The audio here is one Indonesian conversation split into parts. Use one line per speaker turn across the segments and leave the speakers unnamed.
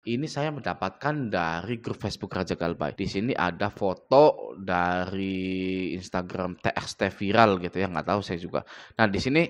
Ini saya mendapatkan dari grup Facebook Raja Galbay. Di sini ada foto dari Instagram TXT viral gitu ya, nggak tahu saya juga. Nah, di sini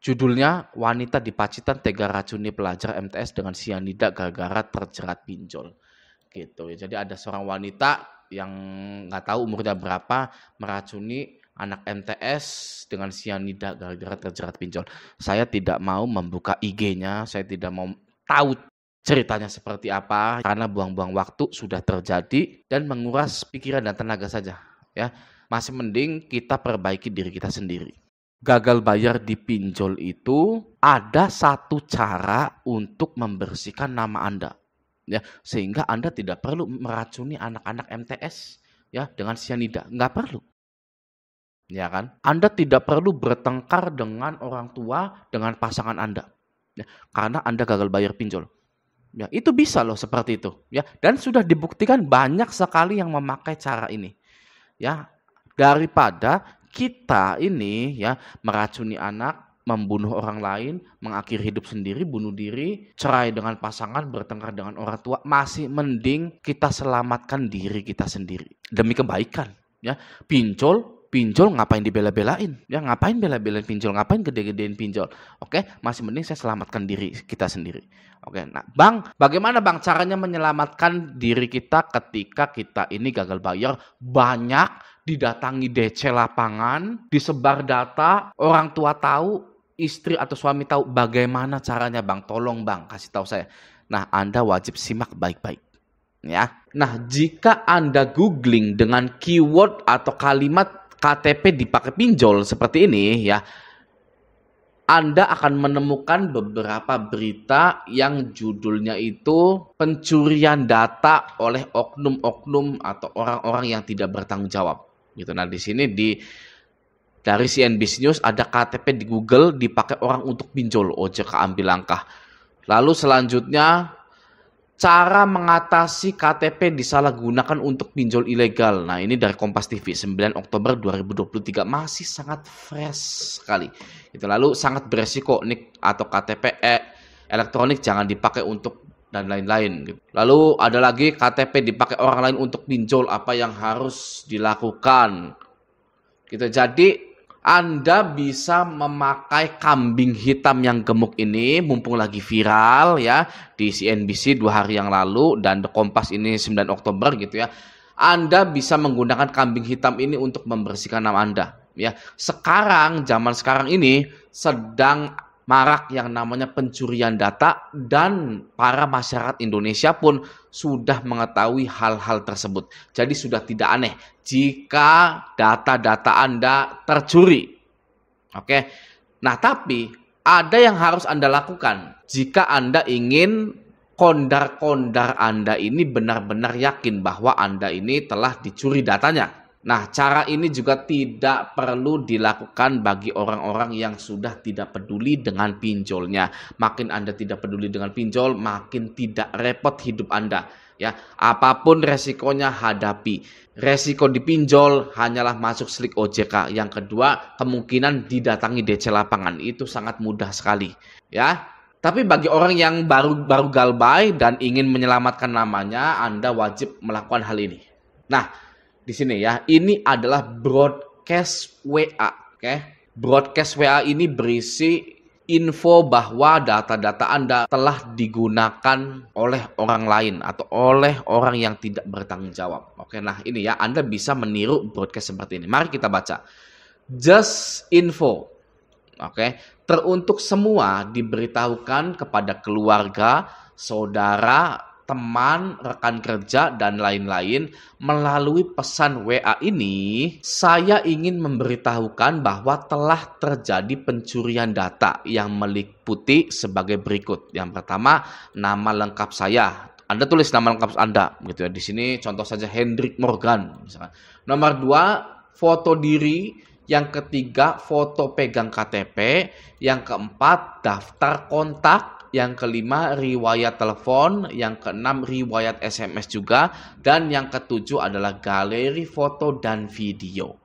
judulnya wanita di Pacitan tega racuni pelajar MTS dengan sianida gara-gara terjerat pinjol. Gitu ya. Jadi ada seorang wanita yang nggak tahu umurnya berapa meracuni anak MTS dengan sianida gara-gara terjerat pinjol. Saya tidak mau membuka IG-nya, saya tidak mau tahu ceritanya seperti apa karena buang-buang waktu sudah terjadi dan menguras pikiran dan tenaga saja ya. Masih mending kita perbaiki diri kita sendiri. Gagal bayar di pinjol itu ada satu cara untuk membersihkan nama Anda ya, sehingga Anda tidak perlu meracuni anak-anak MTS ya dengan sianida, nggak perlu. Ya kan? Anda tidak perlu bertengkar dengan orang tua, dengan pasangan Anda. Ya, karena Anda gagal bayar pinjol. Ya, itu bisa loh seperti itu, ya. Dan sudah dibuktikan banyak sekali yang memakai cara ini. Ya, daripada kita ini ya meracuni anak, membunuh orang lain, mengakhiri hidup sendiri, bunuh diri, cerai dengan pasangan, bertengkar dengan orang tua, masih mending kita selamatkan diri kita sendiri demi kebaikan, ya. Pinjol ngapain dibela-belain? Ya ngapain bela-belain pinjol? Ngapain gede-gedein pinjol? Oke, masih mending saya selamatkan diri kita sendiri. Oke, nah Bang, bagaimana Bang caranya menyelamatkan diri kita ketika kita ini gagal bayar banyak, didatangi DC lapangan, disebar data, orang tua tahu, istri atau suami tahu, bagaimana caranya Bang? Tolong Bang, kasih tahu saya. Nah, Anda wajib simak baik-baik. Ya. Nah, jika Anda googling dengan keyword atau kalimat KTP dipakai pinjol seperti ini ya, Anda akan menemukan beberapa berita yang judulnya itu pencurian data oleh oknum-oknum atau orang-orang yang tidak bertanggung jawab. Gitu. Nah, di sini dari CNBC News ada KTP di Google dipakai orang untuk pinjol, OJK ambil langkah. Lalu selanjutnya cara mengatasi KTP disalahgunakan untuk pinjol ilegal. Nah, ini dari Kompas TV 9 Oktober 2023, masih sangat fresh sekali. Itu lalu sangat beresiko NIK atau KTP elektronik jangan dipakai untuk dan lain-lain gitu. Lalu ada lagi KTP dipakai orang lain untuk pinjol, apa yang harus dilakukan. Gitu. Jadi Anda bisa memakai kambing hitam yang gemuk ini, mumpung lagi viral ya di CNBC 2 hari yang lalu dan The Kompas ini 9 Oktober gitu ya. Anda bisa menggunakan kambing hitam ini untuk membersihkan nama Anda ya. Zaman sekarang ini sedang marak yang namanya pencurian data dan para masyarakat Indonesia pun sudah mengetahui hal-hal tersebut. Jadi sudah tidak aneh jika data-data Anda tercuri. Oke. Nah, tapi ada yang harus Anda lakukan jika Anda ingin kondar-kondar Anda ini benar-benar yakin bahwa Anda ini telah dicuri datanya. Nah, cara ini juga tidak perlu dilakukan bagi orang-orang yang sudah tidak peduli dengan pinjolnya. Makin Anda tidak peduli dengan pinjol, makin tidak repot hidup Anda. Ya, apapun resikonya hadapi. Resiko dipinjol hanyalah masuk slik OJK. Yang kedua, kemungkinan didatangi DC lapangan. Itu sangat mudah sekali. Ya, tapi bagi orang yang baru galbay dan ingin menyelamatkan namanya, Anda wajib melakukan hal ini. Nah, di sini ya, ini adalah broadcast WA, oke? Broadcast WA ini berisi info bahwa data-data Anda telah digunakan oleh orang lain atau oleh orang yang tidak bertanggung jawab. Oke, nah ini ya, Anda bisa meniru broadcast seperti ini. Mari kita baca. Just info. Oke, teruntuk semua diberitahukan kepada keluarga, saudara, teman, rekan kerja, dan lain-lain. Melalui pesan WA ini, saya ingin memberitahukan bahwa telah terjadi pencurian data yang meliputi sebagai berikut. Yang pertama, nama lengkap saya. Anda tulis nama lengkap Anda, gitu ya. Di sini contoh saja Hendrik Morgan, misalkan. Nomor 2, foto diri. Yang ketiga, foto pegang KTP. Yang keempat, daftar kontak. Yang kelima, riwayat telepon. Yang keenam, riwayat SMS juga. Dan yang ketujuh adalah galeri foto dan video.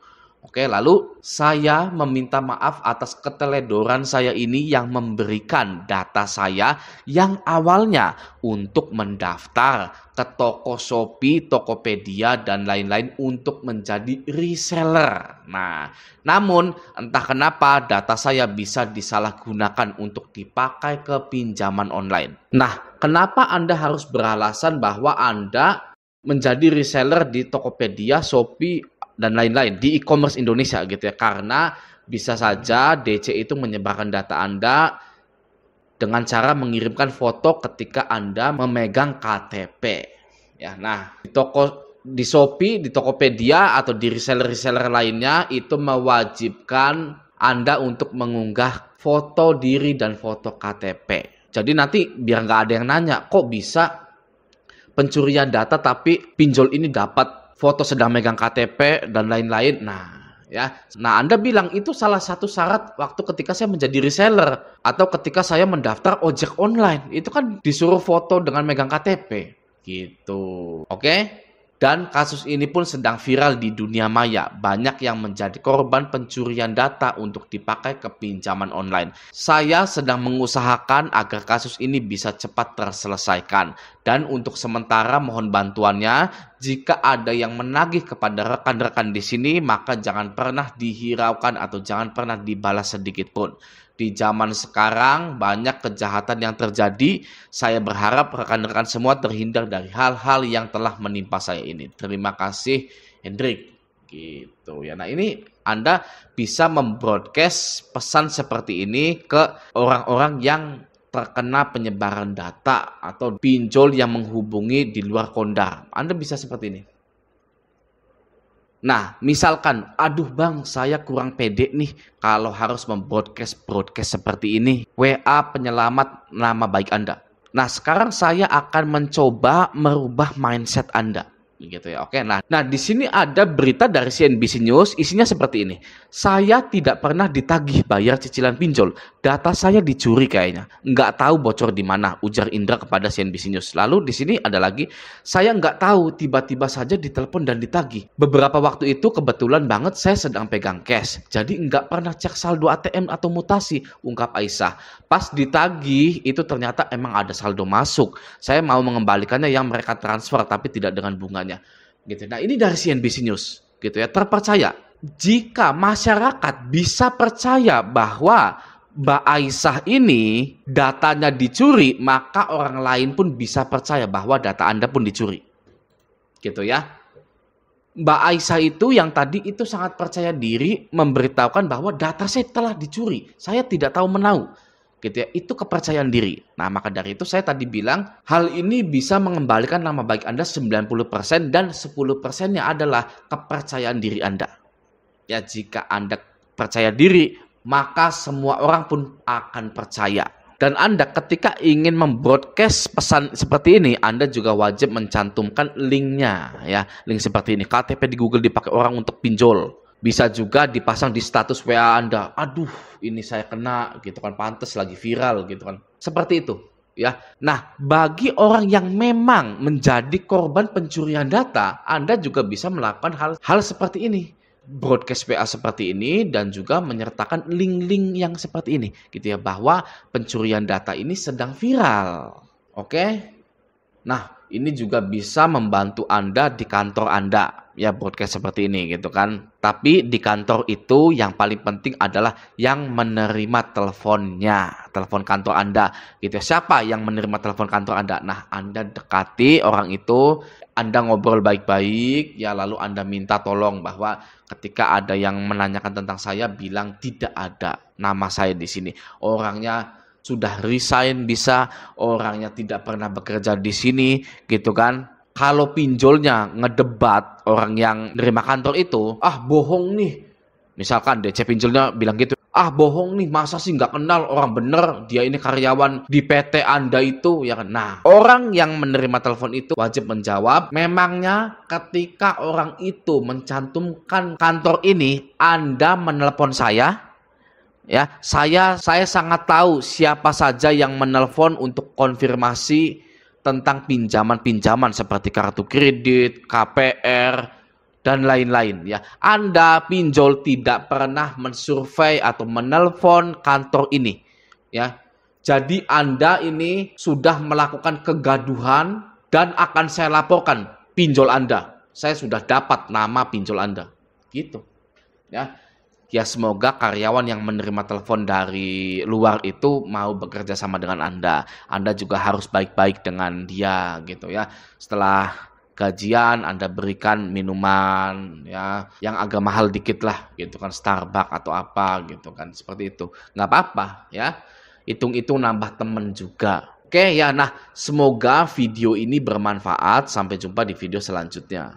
Oke, lalu saya meminta maaf atas keteledoran saya ini yang memberikan data saya yang awalnya untuk mendaftar ke toko Shopee, Tokopedia, dan lain-lain untuk menjadi reseller. Nah, namun entah kenapa data saya bisa disalahgunakan untuk dipakai ke pinjaman online. Nah, kenapa Anda harus beralasan bahwa Anda menjadi reseller di Tokopedia, Shopee, dan lain-lain di e-commerce Indonesia gitu ya, karena bisa saja DC itu menyebarkan data Anda dengan cara mengirimkan foto ketika Anda memegang KTP ya. Nah, di Shopee, di Tokopedia atau di reseller-reseller lainnya itu mewajibkan Anda untuk mengunggah foto diri dan foto KTP. Jadi nanti biar nggak ada yang nanya, kok bisa pencurian data tapi pinjol ini dapat foto sedang megang KTP dan lain-lain. Nah, Anda bilang itu salah satu syarat waktu ketika saya menjadi reseller atau ketika saya mendaftar ojek online. Itu kan disuruh foto dengan megang KTP gitu. Oke? Dan kasus ini pun sedang viral di dunia maya. Banyak yang menjadi korban pencurian data untuk dipakai ke pinjaman online. Saya sedang mengusahakan agar kasus ini bisa cepat terselesaikan. Dan untuk sementara mohon bantuannya. Jika ada yang menagih kepada rekan-rekan di sini, maka jangan pernah dihiraukan atau jangan pernah dibalas sedikit pun. Di zaman sekarang banyak kejahatan yang terjadi. Saya berharap rekan-rekan semua terhindar dari hal-hal yang telah menimpa saya ini. Terima kasih Hendrik. Gitu ya. Nah, ini Anda bisa membroadcast pesan seperti ini ke orang-orang yang terkena penyebaran data atau pinjol yang menghubungi di luar kondar. Anda bisa seperti ini. Nah, misalkan, aduh bang, saya kurang pede nih kalau harus broadcast seperti ini. WA penyelamat nama baik Anda. Nah, sekarang saya akan mencoba merubah mindset Anda. Gitu ya. Oke, nah di sini ada berita dari CNBC News, isinya seperti ini. Saya tidak pernah ditagih bayar cicilan pinjol. Data saya dicuri kayaknya. Nggak tahu bocor di mana, ujar Indra kepada CNBC News. Lalu di sini ada lagi, saya nggak tahu, tiba-tiba saja ditelepon dan ditagih. Beberapa waktu itu kebetulan banget saya sedang pegang cash. Jadi nggak pernah cek saldo ATM atau mutasi, ungkap Aisyah. Pas ditagih, itu ternyata emang ada saldo masuk. Saya mau mengembalikannya yang mereka transfer, tapi tidak dengan bunganya. Gitu. Nah, ini dari CNBC News, gitu ya, terpercaya. Jika masyarakat bisa percaya bahwa Mbak Aisyah ini datanya dicuri, maka orang lain pun bisa percaya bahwa data Anda pun dicuri. Gitu ya. Mbak Aisyah itu yang tadi itu sangat percaya diri memberitahukan bahwa data saya telah dicuri. Saya tidak tahu menahu. Gitu ya, itu kepercayaan diri. Nah, maka dari itu saya tadi bilang hal ini bisa mengembalikan nama baik Anda 90% dan 10%-nya adalah kepercayaan diri Anda. Ya, jika Anda percaya diri, maka semua orang pun akan percaya. Dan Anda ketika ingin membroadcast pesan seperti ini, Anda juga wajib mencantumkan linknya, ya, link seperti ini. KTP di Google dipakai orang untuk pinjol. Bisa juga dipasang di status WA Anda. Aduh, ini saya kena, gitu kan, pantes lagi viral, gitu kan. Seperti itu, ya. Nah, bagi orang yang memang menjadi korban pencurian data, Anda juga bisa melakukan hal seperti ini. Broadcast WA seperti ini dan juga menyertakan link-link yang seperti ini, gitu ya, bahwa pencurian data ini sedang viral. Oke? Nah, ini juga bisa membantu Anda di kantor Anda. Ya, broadcast seperti ini gitu kan. Tapi di kantor itu yang paling penting adalah yang menerima teleponnya, telepon kantor Anda gitu. Siapa yang menerima telepon kantor Anda? Nah, Anda dekati orang itu, Anda ngobrol baik-baik, ya, lalu Anda minta tolong bahwa ketika ada yang menanyakan tentang saya, bilang tidak ada nama saya di sini. Orangnya sudah resign, bisa orangnya tidak pernah bekerja di sini gitu kan. Kalau pinjolnya ngedebat orang yang nerima kantor itu, ah bohong nih. Misalkan DC pinjolnya bilang gitu, ah bohong nih, masa sih nggak kenal, orang bener dia ini karyawan di PT Anda itu, ya kan. Nah, orang yang menerima telepon itu wajib menjawab, memangnya ketika orang itu mencantumkan kantor ini, Anda menelpon saya? Ya, saya sangat tahu siapa saja yang menelpon untuk konfirmasi tentang pinjaman-pinjaman seperti kartu kredit, KPR, dan lain-lain ya. Anda pinjol tidak pernah mensurvei atau menelpon kantor ini ya. Jadi Anda ini sudah melakukan kegaduhan dan akan saya laporkan pinjol Anda. Saya sudah dapat nama pinjol Anda. Gitu. Ya. Ya semoga karyawan yang menerima telepon dari luar itu mau bekerja sama dengan Anda. Anda juga harus baik-baik dengan dia gitu ya. Setelah gajian Anda berikan minuman ya yang agak mahal dikit lah gitu kan, Starbucks atau apa gitu kan, seperti itu. Nggak apa-apa ya. Hitung-hitung nambah temen juga. Oke ya, nah semoga video ini bermanfaat. Sampai jumpa di video selanjutnya.